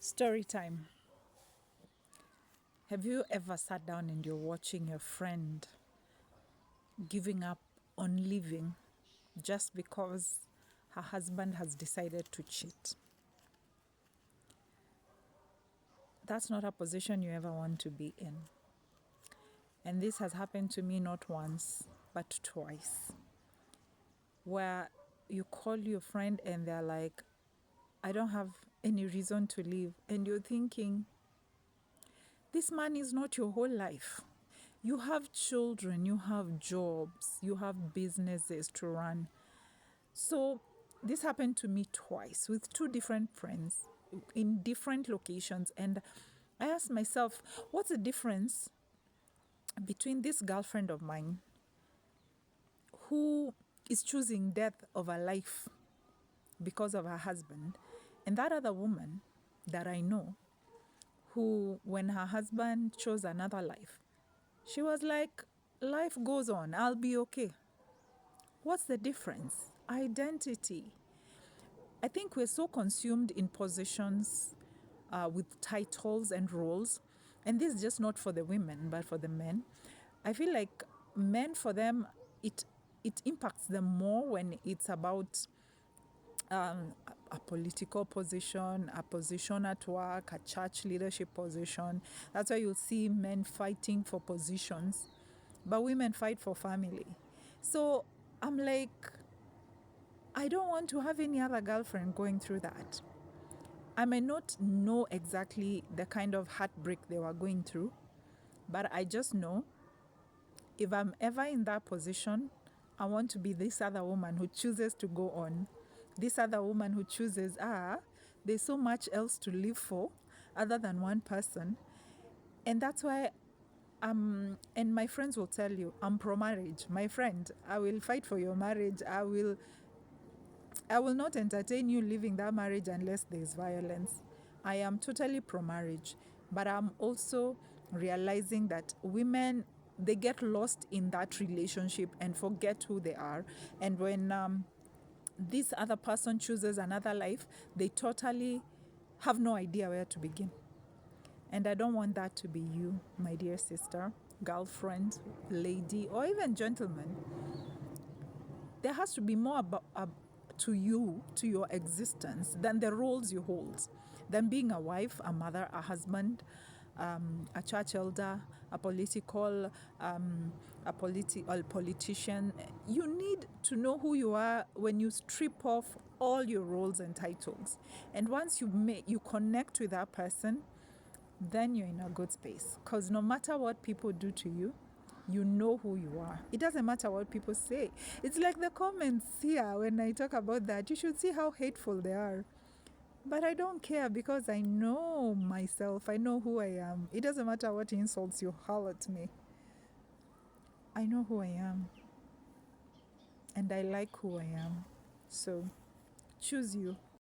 Story time. Have you ever sat down and you're watching your friend giving up on living just because her husband has decided to cheat? That's not a position you ever want to be in. And this has happened to me not once, but twice. Where you call your friend and they're like, I don't have any reason to leave. And you're thinking, this man is not your whole life. You have children, you have jobs, you have businesses to run. So this happened to me twice with two different friends in different locations. And I asked myself, what's the difference between this girlfriend of mine who is choosing death over life because of her husband and that other woman that I know who, when her husband chose another life, she was like, life goes on, I'll be okay. What's the difference? Identity. I think we're so consumed in positions with titles and roles, and this is just not for the women, but for the men. I feel like men, for them, it impacts them more when it's about a political position, a position at work, a church leadership position. That's why you'll see men fighting for positions, but women fight for family. So I'm like, I don't want to have any other girlfriend going through that. I may not know exactly the kind of heartbreak they were going through, but I just know if I'm ever in that position, I want to be this other woman who chooses to go on. This other woman who chooses, there's so much else to live for other than one person. And that's why and my friends will tell you, I'm pro-marriage. My friend, I will fight for your marriage. I will not entertain you leaving that marriage unless there is violence. I am totally pro-marriage, but I'm also realizing that women, they get lost in that relationship and forget who they are. And when this other person chooses another life, they totally have no idea where to begin. And I don't want that to be you, my dear sister, girlfriend, lady, or even gentleman. There has to be more about to you, to your existence, than the roles you hold, than being a wife, a mother, a husband, a church elder, a politician. You need to know who you are when you strip off all your roles and titles. And once you connect with that person, then you're in a good space. Because no matter what people do to you, you know who you are. It doesn't matter what people say. It's like the comments here when I talk about that. You should see how hateful they are. But I don't care because I know myself. I know who I am. It doesn't matter what insults you hurl at me. I know who I am. And I like who I am. So choose you.